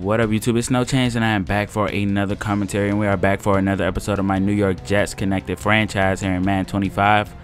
What up, YouTube? It's NoChainzz, and I am back for another commentary, and we are back for another episode of my New York Jets connected franchise here in Madden 25.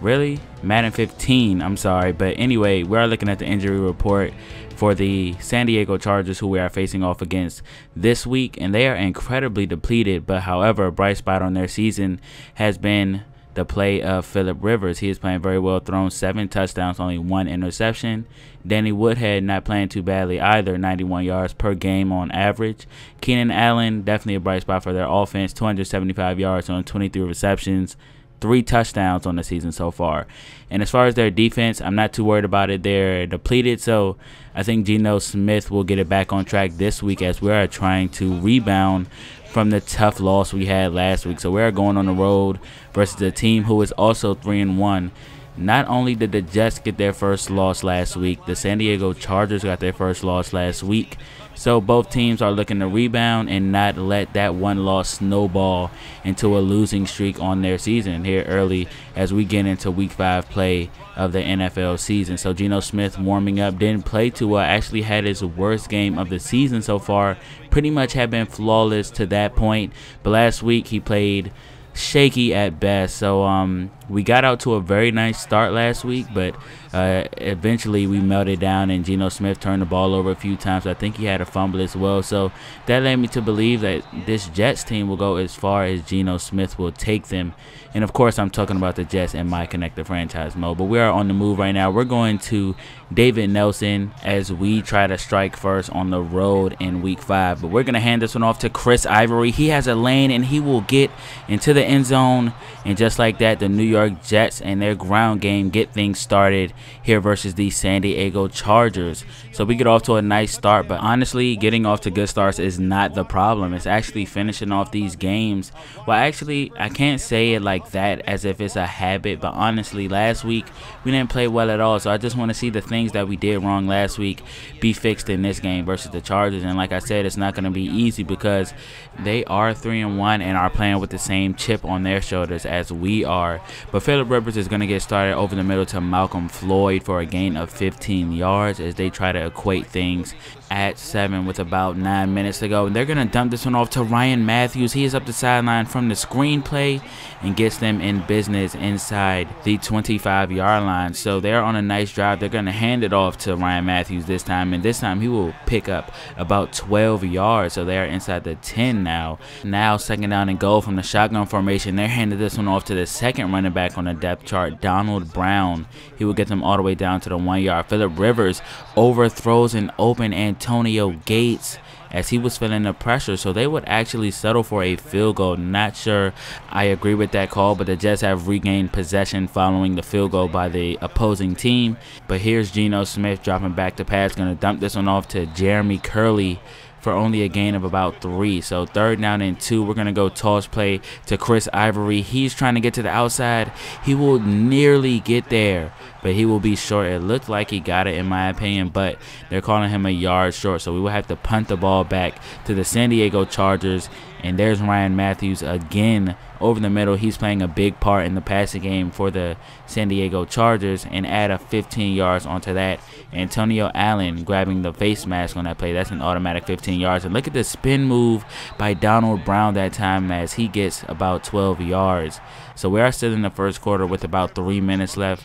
Really? Madden 15, I'm sorry. But anyway, we are looking at the injury report for the San Diego Chargers, who we are facing off against this week, and they are incredibly depleted. But however, a bright spot on their season has been the play of Phillip Rivers. He is playing very well, thrown 7 touchdowns, only 1 interception. Danny Woodhead not playing too badly either, 91 yards per game on average. Keenan Allen, definitely a bright spot for their offense, 275 yards on 23 receptions, 3 touchdowns on the season so far. And as far as their defense, I'm not too worried about it. They're depleted, so I think Geno Smith will get it back on track this week as we are trying to rebound from the tough loss we had last week. So we are going on the road versus a team who is also 3-1. Not only did the Jets get their first loss last week, the San Diego Chargers got their first loss last week. So both teams are looking to rebound and not let that one loss snowball into a losing streak on their season here early as we get into week 5 play of the NFL season. So Geno Smith warming up, didn't play too well, actually had his worst game of the season so far. Pretty much had been flawless to that point, but last week he played shaky at best. So we got out to a very nice start last week, but eventually we melted down and Geno Smith turned the ball over a few times. I think he had a fumble as well, so that led me to believe that this Jets team will go as far as Geno Smith will take them. And of course I'm talking about the Jets in my connected franchise mode, but we are on the move right now. We're going to David Nelson as we try to strike first on the road in week 5, but we're going to hand this one off to Chris Ivory. He has a lane and he will get into the end zone, and just like that, the New York Jets and their ground game get things started here versus the San Diego Chargers. So we get off to a nice start, but honestly, getting off to good starts is not the problem. It's actually finishing off these games. Well, actually, I can't say it like that as if it's a habit, but honestly, last week we didn't play well at all. So I just want to see the things that we did wrong last week be fixed in this game versus the Chargers. And like I said, it's not going to be easy because they are 3-1 and are playing with the same chip on their shoulders as we are. But Phillip Rivers is going to get started over the middle to Malcolm Floyd for a gain of 15 yards as they try to equate things at 7 with about 9 minutes to go. And they're going to dump this one off to Ryan Matthews. He is up the sideline from the screenplay and gets them in business inside the 25-yard line. So they're on a nice drive. They're going to hand it off to Ryan Matthews this time, and this time he will pick up about 12 yards. So they're inside the 10 now. Now second down and goal from the shotgun formation. They're handing this one off to the second running back on the depth chart, Donald Brown. He will get them all the way down to the 1 yard. Phillip Rivers overthrows an open Antonio Gates as he was feeling the pressure, so they would actually settle for a field goal. Not sure I agree with that call, but the Jets have regained possession following the field goal by the opposing team. But here's Geno Smith dropping back to pass, going to dump this one off to Jeremy Curley for only a gain of about 3. So third down and 2, we're going to go toss play to Chris Ivory. He's trying to get to the outside. He will nearly get there, but he will be short. It looked like he got it in my opinion, but they're calling him a yard short. So we will have to punt the ball back to the San Diego Chargers. And there's Ryan Matthews again over the middle. He's playing a big part in the passing game for the San Diego Chargers, and add a 15 yards onto that. Antonio Allen grabbing the face mask on that play. That's an automatic 15 yards. And look at the spin move by Donald Brown that time as he gets about 12 yards. So we are still in the first quarter with about 3 minutes left.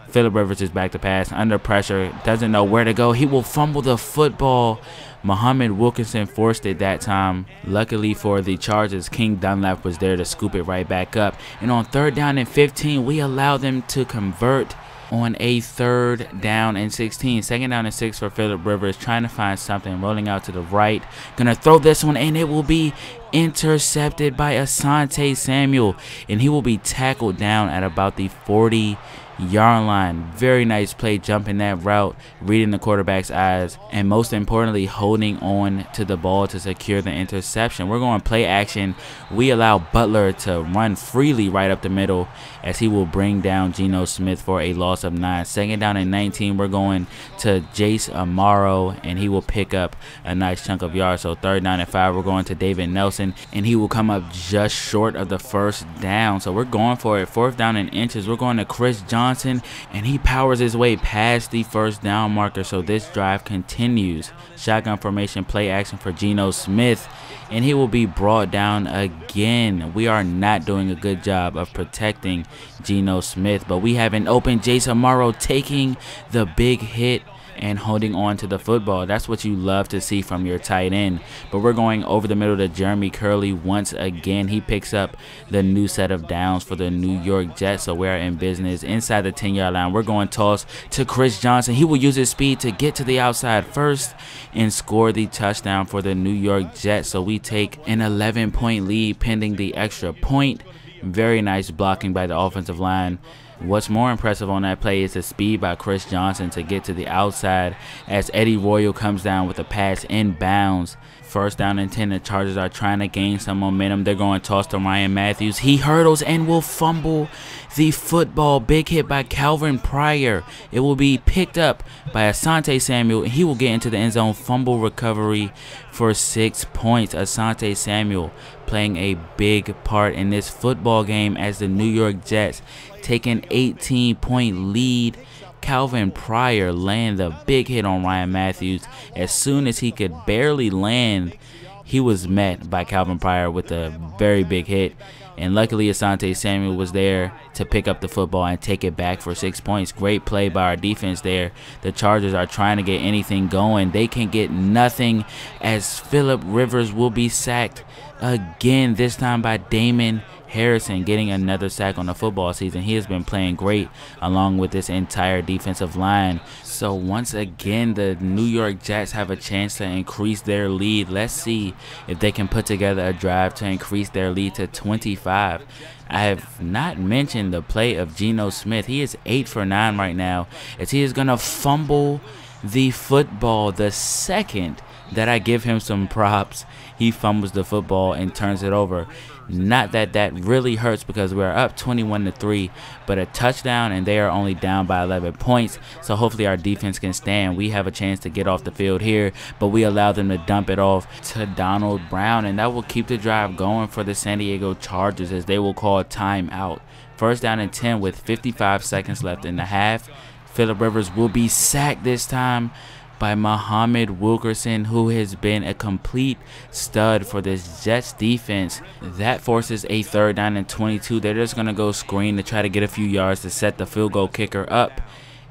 Phillip Rivers is back to pass, under pressure, doesn't know where to go. He will fumble the football. Muhammad Wilkinson forced it that time. Luckily for the Chargers, King Dunlap was there to scoop it right back up. And on third down and 15, we allow them to convert on a third down and 16. Second down and 6 for Phillip Rivers, trying to find something, rolling out to the right. Gonna throw this one, and it will be intercepted by Asante Samuel, and he will be tackled down at about the 40-yard line. Very nice play, jumping that route, reading the quarterback's eyes, and most importantly, holding on to the ball to secure the interception. We're going play action. We allow Butler to run freely right up the middle as he will bring down Geno Smith for a loss of 9. Second down and 19, we're going to Jace Amaro, and he will pick up a nice chunk of yards. So third down and 5, we're going to David Nelson, and he will come up just short of the first down. So we're going for it. Fourth down and inches, we're going to Chris Johnson. Johnson, and he powers his way past the first down marker. So this drive continues. Shotgun formation, play action for Geno Smith, and he will be brought down again. We are not doing a good job of protecting Geno Smith, but we have an open Jason Morrow taking the big hit and holding on to the football. That's what you love to see from your tight end. But we're going over the middle to Jeremy Curley once again. He picks up the new set of downs for the New York Jets. So we're in business inside the 10-yard line. We're going toss to Chris Johnson. He will use his speed to get to the outside first and score the touchdown for the New York Jets. So we take an 11-point lead pending the extra point. Very nice blocking by the offensive line. What's more impressive on that play is the speed by Chris Johnson to get to the outside as Eddie Royal comes down with a pass inbounds. First down and 10. The Chargers are trying to gain some momentum. They're going to toss to Ryan Matthews. He hurdles and will fumble the football. Big hit by Calvin Pryor. It will be picked up by Asante Samuel. He will get into the end zone. Fumble recovery for 6 points. Asante Samuel playing a big part in this football game as the New York Jets take an 18-point lead. Calvin Pryor land the big hit on Ryan Matthews. As soon as he could barely land, he was met by Calvin Pryor with a very big hit. And luckily, Asante Samuel was there to pick up the football and take it back for 6 points. Great play by our defense there. The Chargers are trying to get anything going. They can get nothing as Phillip Rivers will be sacked again, this time by Damon Harrison, getting another sack on the football season. He has been playing great along with this entire defensive line. So once again, the New York Jets have a chance to increase their lead. Let's see if they can put together a drive to increase their lead to 25. I have not mentioned the play of Geno Smith. He is 8 for 9 right now as he is going to fumble the football. The second that I give him some props, he fumbles the football and turns it over. Not that that really hurts because we're up 21-3, but a touchdown and they are only down by 11 points. So hopefully our defense can stand. We have a chance to get off the field here, but we allow them to dump it off to Donald Brown, and that will keep the drive going for the San Diego Chargers as they will call timeout. First down and 10 with 55 seconds left in the half. Phillip Rivers will be sacked this time by Muhammad Wilkerson, who has been a complete stud for this Jets defense. That forces a third down and 22. They're just going to go screen to try to get a few yards to set the field goal kicker up.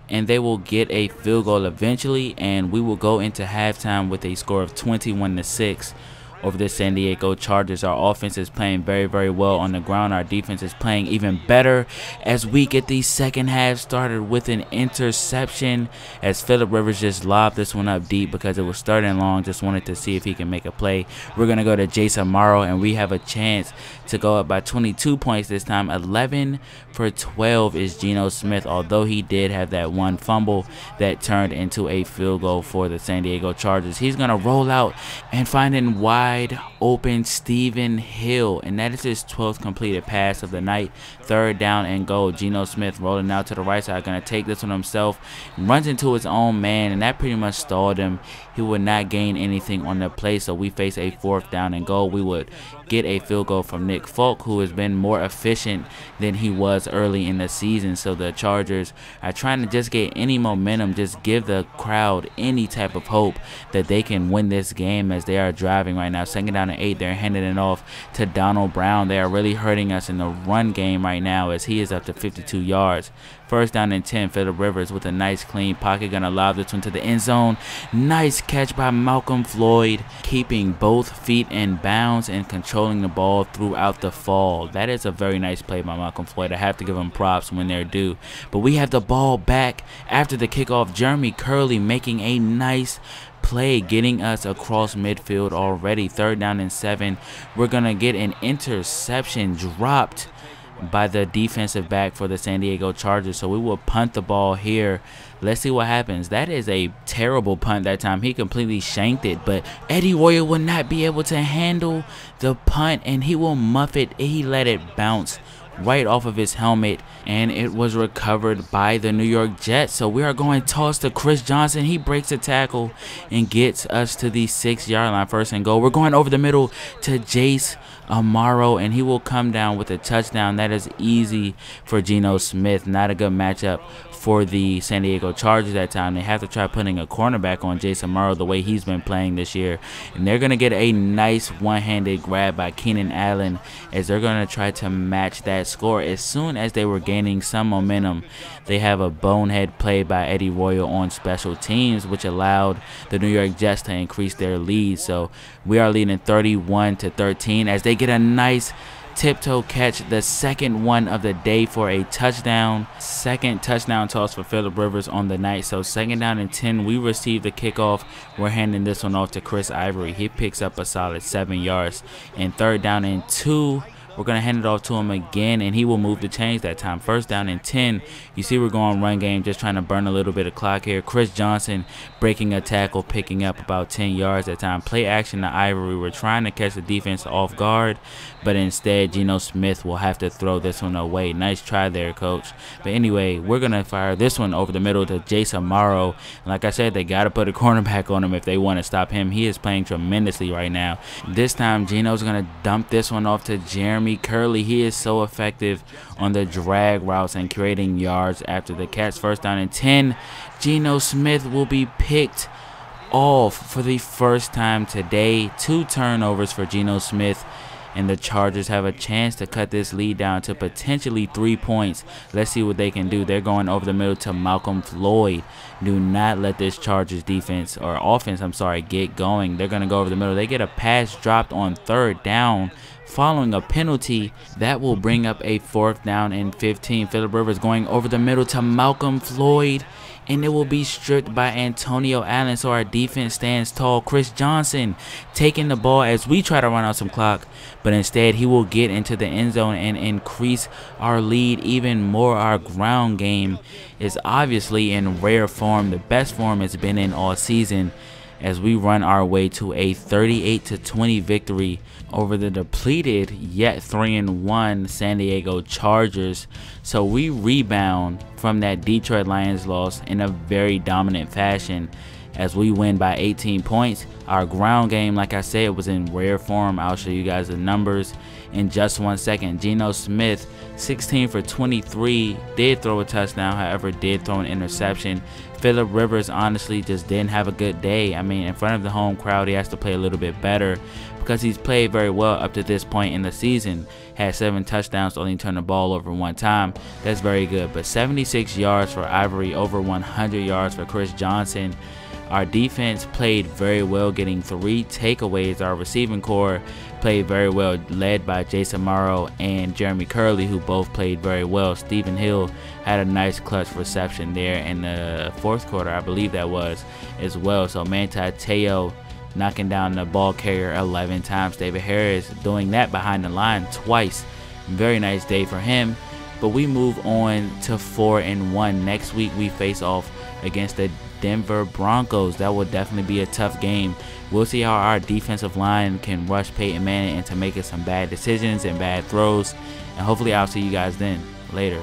And they will get a field goal eventually, and we will go into halftime with a score of 21-6 over the San Diego Chargers. Our offense is playing very, very well on the ground. Our defense is playing even better as we get the second half started with an interception as Phillip Rivers just lobbed this one up deep because it was starting long. Just wanted to see if he can make a play. We're going to go to Jason Morrow, and we have a chance to go up by 22 points this time. 11 for 12 is Geno Smith, although he did have that one fumble that turned into a field goal for the San Diego Chargers. He's going to roll out and find an wide open Stephen Hill, and that is his 12th completed pass of the night. Third down and goal. Geno Smith rolling out to the right side, going to take this one himself, runs into his own man, and that pretty much stalled him. He would not gain anything on the play, so we face a fourth down and goal. We would get a field goal from Nick Folk, who has been more efficient than he was early in the season. So the Chargers are trying to just get any momentum, just give the crowd any type of hope that they can win this game as they are driving right now. Second down and 8, they're handing it off to Donald Brown. They are really hurting us in the run game right now as he is up to 52 yards. First down and 10, Phillip Rivers with a nice clean pocket, gonna lob this one to the end zone. Nice catch by Malcolm Floyd, keeping both feet in bounds and controlling the ball throughout the fall. That is a very nice play by Malcolm Floyd. I have to give him props when they're due. But we have the ball back after the kickoff. Jeremy Curley making a nice play, getting us across midfield already. Third down and 7. We're gonna get an interception dropped by the defensive back for the San Diego Chargers, so we will punt the ball here. Let's see what happens. That is a terrible punt that time. He completely shanked it, but Eddie Royal will not be able to handle the punt, and he will muff it. He let it bounce right off of his helmet, and it was recovered by the New York Jets. So we are going toss to Chris Johnson. He breaks a tackle and gets us to the 6-yard line. First and goal. We're going over the middle to Jace Amaro, and he will come down with a touchdown. That is easy for Geno Smith. Not a good matchup for the San Diego Chargers that time. They have to try putting a cornerback on Jason Amaro the way he's been playing this year. And they're going to get a nice one-handed grab by Keenan Allen as they're going to try to match that score. As soon as they were gaining some momentum, they have a bonehead play by Eddie Royal on special teams, which allowed the New York Jets to increase their lead. So we are leading 31-13 as they get a nice tiptoe catch, the second one of the day for a touchdown. Second touchdown toss for Phillip Rivers on the night. So 2nd down and 10, we receive the kickoff. We're handing this one off to Chris Ivory. He picks up a solid 7 yards. And 3rd down and 2, we're going to hand it off to him again, and he will move the chains that time. 1st down and 10. You see we're going run game, just trying to burn a little bit of clock here. Chris Johnson breaking a tackle, picking up about 10 yards that time. Play action to Ivory. We're trying to catch the defense off guard, but instead Geno Smith will have to throw this one away. Nice try there, coach. But anyway, we're going to fire this one over the middle to Jason Amaro. And like I said, they got to put a cornerback on him if they want to stop him. He is playing tremendously right now. This time, Geno's going to dump this one off to Jeremy Curley. He is so effective on the drag routes and creating yards after the catch. 1st down and 10. Geno Smith will be picked off for the first time today. 2 turnovers for Geno Smith, and the Chargers have a chance to cut this lead down to potentially 3 points. Let's see what they can do. They're going over the middle to Malcolm Floyd. Do not let this Chargers defense, or offense, I'm sorry, get going. They're going to go over the middle. They get a pass dropped on 3rd down following a penalty. That will bring up a 4th down and 15. Phillip Rivers going over the middle to Malcolm Floyd, and it will be stripped by Antonio Allen, so our defense stands tall. Chris Johnson taking the ball as we try to run out some clock, but instead he will get into the end zone and increase our lead even more. Our ground game is obviously in rare form, the best form it's been in all season, as we run our way to a 38-20 victory over the depleted yet 3-1 San Diego Chargers. So we rebound from that Detroit Lions loss in a very dominant fashion as we win by 18 points. Our ground game, like I said, was in rare form. I'll show you guys the numbers in just 1 second. Geno Smith, 16 for 23, did throw a touchdown, however did throw an interception. Phillip Rivers honestly just didn't have a good day. I mean, in front of the home crowd, he has to play a little bit better because he's played very well up to this point in the season. Had 7 touchdowns, only turned the ball over 1 time. That's very good. But 76 yards for Ivory, over 100 yards for Chris Johnson. Our defense played very well, getting 3 takeaways. Our receiving core played very well, led by Jason Amaro and Jeremy Curley, who both played very well. Stephen Hill had a nice clutch reception there in the 4th quarter, I believe that was, as well. So Manti Te'o knocking down the ball carrier 11 times. David Harris doing that behind the line twice. Very nice day for him. But we move on to 4-1. Next week we face off against the Denver Broncos. That will definitely be a tough game. We'll see how our defensive line can rush Peyton Manning into making some bad decisions and bad throws. And hopefully I'll see you guys then. Later.